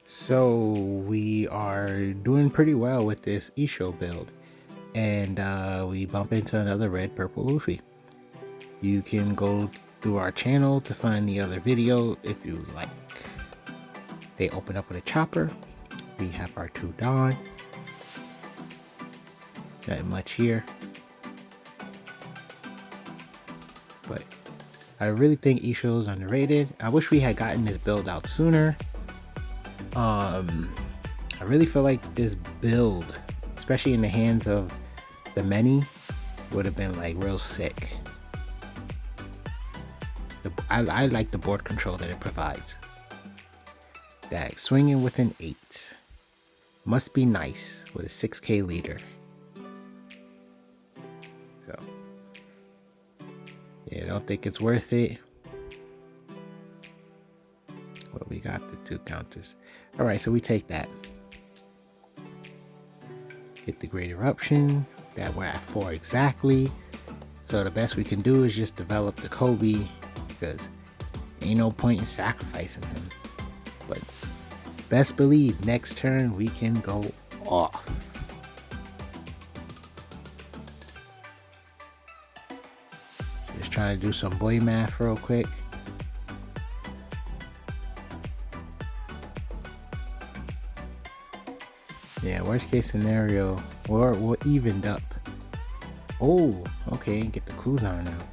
So we are doing pretty well with this Issho build, and we bump into another red purple Luffy. You can go through our channel to find the other video if you like. They open up with a chopper. We have our two Dawn. Not much here, but I really think Issho is underrated. I wish we had gotten this build out sooner. I really feel like this build, especially in the hands of the many, would have been like real sick. I like the board control that it provides. That swinging with an 8 must be nice with a 6k leader. So yeah, I don't think it's worth it. Well, we got the 2 counters. Alright, so we take that. Get the Great Eruption. That we're at 4 exactly. So the best we can do is just develop the Kobe, because ain't no point in sacrificing him. But best believe next turn we can go off. Just trying to do some boy math real quick. Yeah, worst case scenario, we're evened up. Oh, okay, get the cooldown out.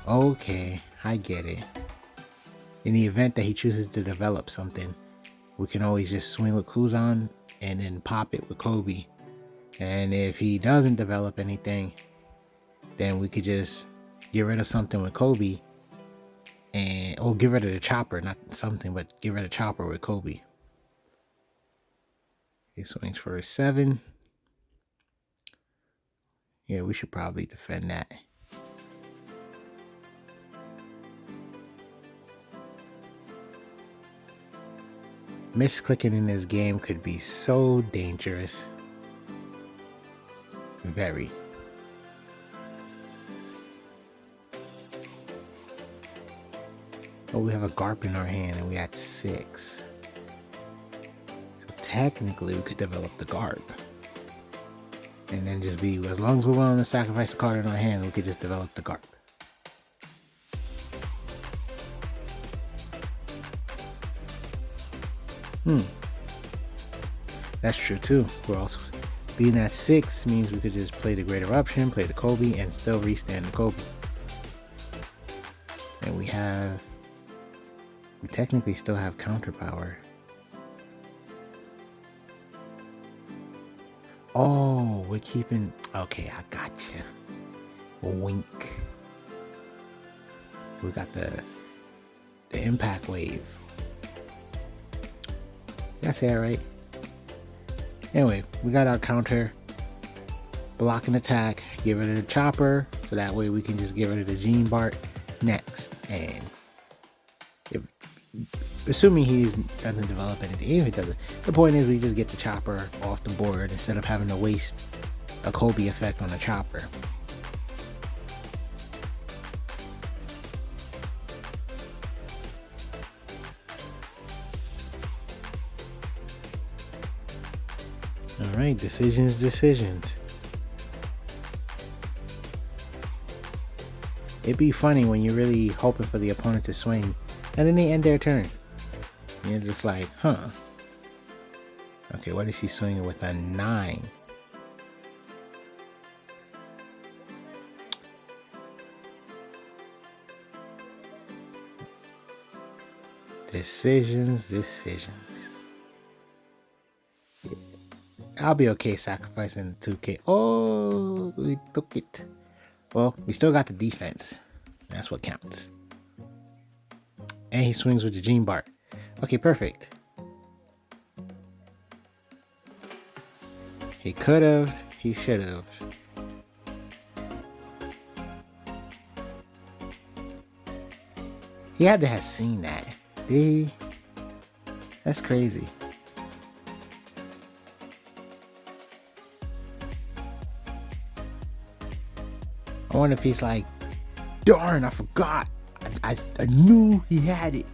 Okay, I get it. In the event that he chooses to develop something, we can always just swing with Kuzan and then pop it with Kobe. And if he doesn't develop anything, then we could just get rid of something with Kobe, and get rid of the chopper, not something, but get rid of chopper with Kobe. He swings for a 7. Yeah, we should probably defend that. Misclicking in this game could be so dangerous. Very. Oh, we have a Garp in our hand and we had 6. So technically we could develop the Garp. And then just be, as long as we're willing to sacrifice a card in our hand, we could just develop the Garp. That's true too. We're also being at 6 means we could just play the Great Eruption, play the Kobe, and still restand the Kobe. And we technically still have counter power. Oh, we're keeping, okay, I gotcha. Wink. We got the impact wave. That's it, right? Anyway, we got our counter. Block and attack. Get rid of the chopper. So that way we can just get rid of the Gene Bart next. And assuming he doesn't develop anything, even if he doesn't, the point is we just get the chopper off the board instead of having to waste a Kobe effect on the chopper. Alright, decisions. It'd be funny when you're really hoping for the opponent to swing and then they end their turn. And you're just like, huh. Okay, what is he swinging with? A 9. Decisions. I'll be okay sacrificing the 2k. Oh, we took it. Well, we still got the defense. That's what counts. And he swings with the Gene Bart. Okay, perfect. He could have. He should have. He had to have seen that. Did he? That's crazy. I wonder if he's like, darn, I forgot. I knew he had it.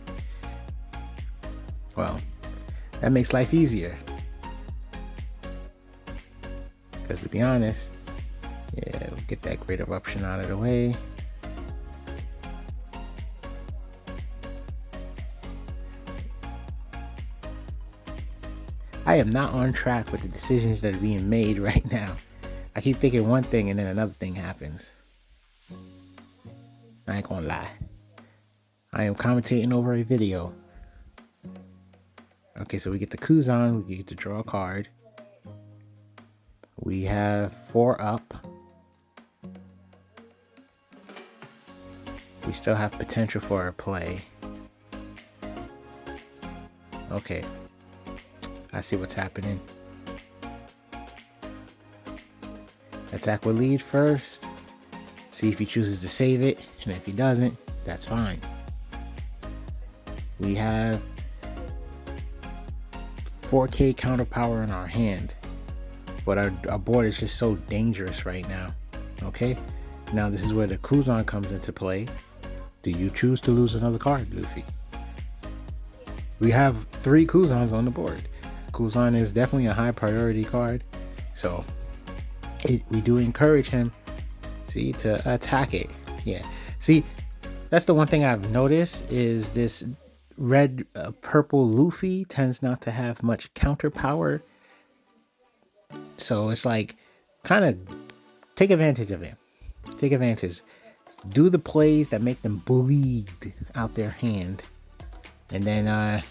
Well, That makes life easier. Because to be honest, yeah, we'll get that great eruption out of the way. I am not on track with the decisions that are being made right now. I keep thinking one thing and then another thing happens. I ain't gonna lie. I am commentating over a video. Okay, so we get the Kuzan, we get to draw a card. We have 4 up. We still have potential for a play. Okay. I see what's happening. Attack with lead first. See if he chooses to save it. And if he doesn't, that's fine. We have 4K counter power in our hand. But our board is just so dangerous right now. Okay? Now this is where the Kuzan comes into play. Do you choose to lose another card, Luffy? We have 3 Kuzans on the board. Kuzan is definitely a high priority card. So we do encourage him, see, to attack it. Yeah. See, that's the one thing I've noticed is this red purple Luffy tends not to have much counter power. So it's like, kind of take advantage of him. Take advantage. Do the plays that make them bullied out their hand. And then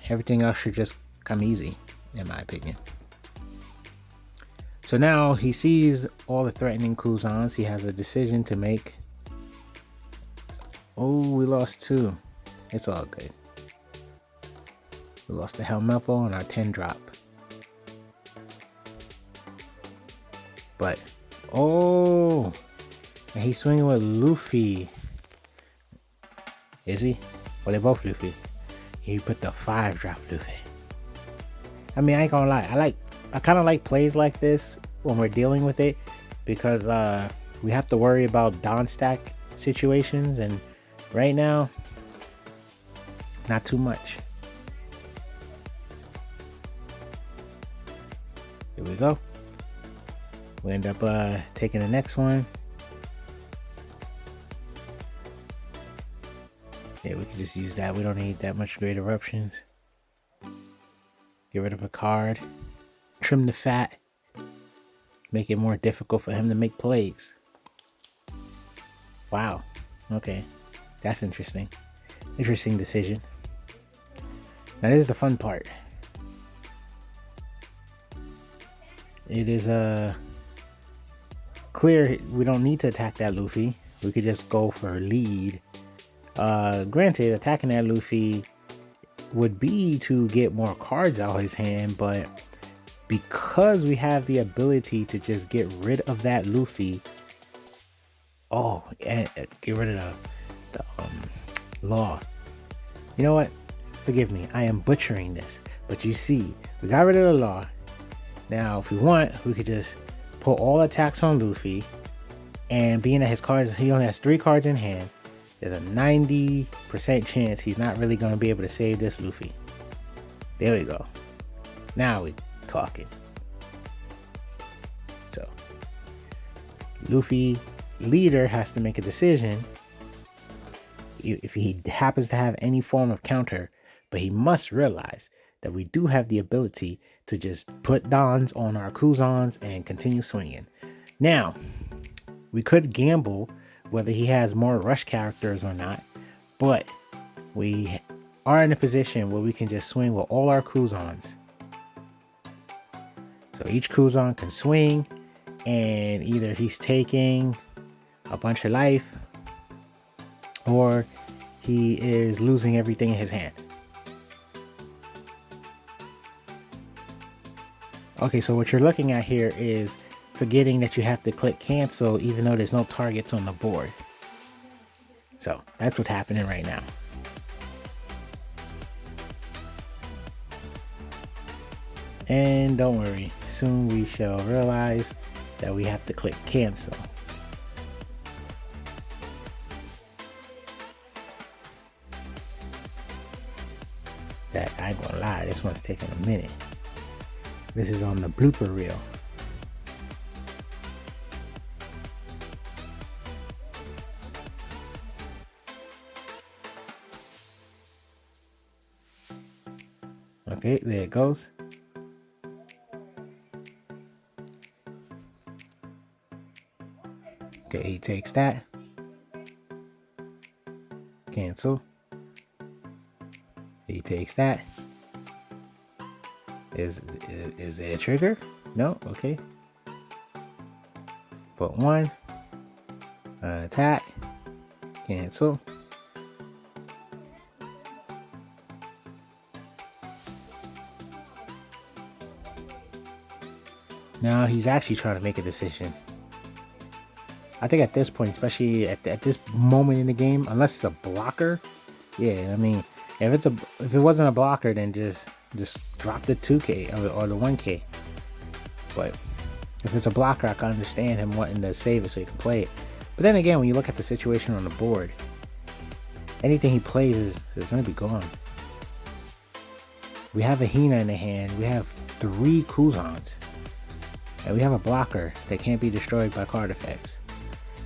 everything else should just come easy, in my opinion. So now he sees all the threatening Kuzans. He has a decision to make. Oh, we lost 2. It's all good. We lost the Helmeppo and our 10 drop. But, oh, and he's swinging with Luffy. Is he? Well, they're both Luffy. He put the 5 drop Luffy. I mean, I ain't gonna lie. I kind of like plays like this when we're dealing with it because we have to worry about Don stack situations, and right now, not too much. Here we go. We end up taking the next one. Yeah, we can just use that. We don't need that much great eruptions. Get rid of a card. Trim the fat. Make it more difficult for him to make plays. Wow. Okay. That's interesting. Interesting decision. Now this is the fun part. It is clear we don't need to attack that Luffy. We could just go for lead. Granted, attacking that Luffy would be to get more cards out of his hand, but because we have the ability to just get rid of that Luffy, and get rid of the law. You know what? Forgive me, I am butchering this, but you see, we got rid of the law. Now, if we want, we could just put all attacks on Luffy, and being that his cards, he only has 3 cards in hand, there's a 90% chance he's not really going to be able to save this Luffy. There we go. Now we're talking. So, Luffy leader has to make a decision if he happens to have any form of counter, but he must realize that we do have the ability to just put Dons on our Kuzans and continue swinging. Now, we could gamble whether he has more rush characters or not, but we are in a position where we can just swing with all our Kuzans. So each Kuzan can swing, and either he's taking a bunch of life or he is losing everything in his hand. Okay, so what you're looking at here is forgetting that you have to click cancel even though there's no targets on the board. So that's what's happening right now. And don't worry, soon we shall realize that we have to click cancel. That, I ain't gonna lie, this this one's taking a minute. This is on the blooper reel. Okay, there it goes. Okay, he takes that. Cancel. He takes that. Is there a trigger? No? Okay. Put one. Attack. Cancel. Now he's actually trying to make a decision. I think at this point, especially at this moment in the game, unless it's a blocker, yeah, I mean, if it wasn't a blocker, then just drop the 2K or the 1K. But if it's a blocker, I can understand him wanting to save it so he can play it. But then again, when you look at the situation on the board, anything he plays is going to be gone. We have a Hina in the hand. We have 3 Kuzans. And we have a blocker that can't be destroyed by card effects.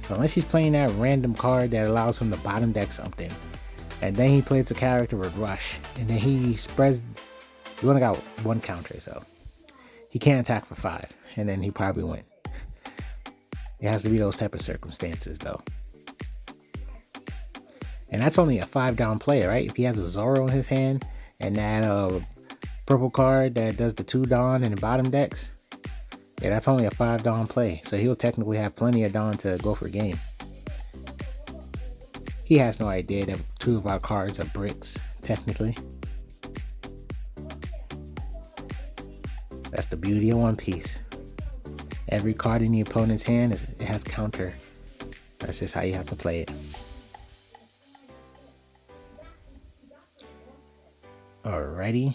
So unless he's playing that random card that allows him to bottom deck something, and then he plays a character with Rush, and then he spreads, he only got 1 counter, so he can't attack for 5, and then he probably win. It has to be those type of circumstances though. And that's only a 5 down play, right? If he has a Zoro in his hand, and that purple card that does the 2 Dawn and the bottom decks, yeah, that's only a 5 Dawn play. So he'll technically have plenty of Dawn to go for game. He has no idea that 2 of our cards are bricks, technically. That's the beauty of One Piece. Every card in the opponent's hand, it has counter. That's just how you have to play it. Alrighty.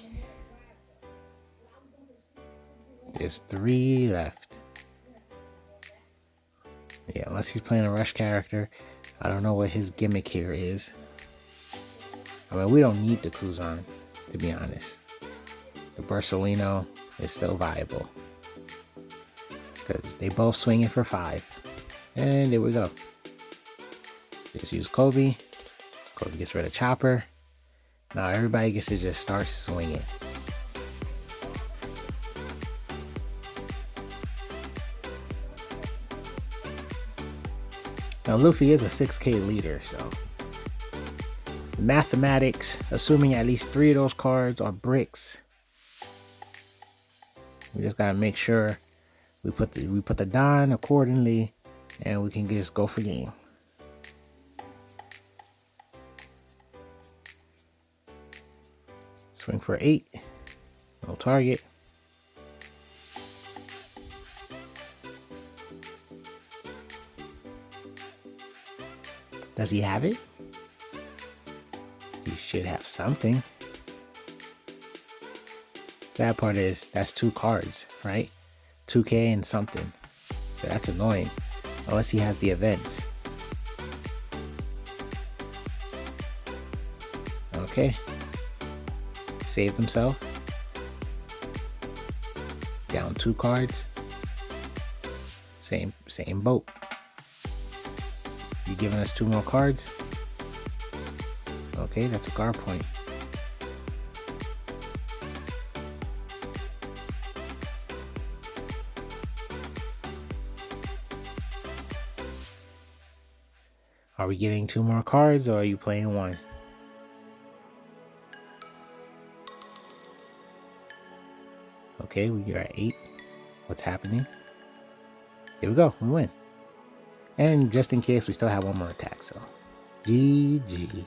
There's 3 left. Yeah, unless he's playing a Rush character. I don't know what his gimmick here is. I mean, we don't need the Kuzan, to be honest. The Barcelino is still viable. Because they both swinging for 5. And there we go. Just use Kobe. Kobe gets rid of Chopper. Now everybody gets to just start swinging. Now Luffy is a 6K leader, so mathematics, assuming at least 3 of those cards are bricks. We just gotta make sure we put the Don accordingly, and we can just go for game. Swing for 8, no target. Does he have it? He should have something. Sad part is that's 2 cards, right? 2K and something. So that's annoying. Unless he has the events. Okay. Saved himself. Down 2 cards. Same boat. You giving us 2 more cards? Okay, that's a guard point. Are we getting 2 more cards, or are you playing 1? Okay, we are at 8. What's happening? Here we go, we win. And just in case, we still have 1 more attack, so GG.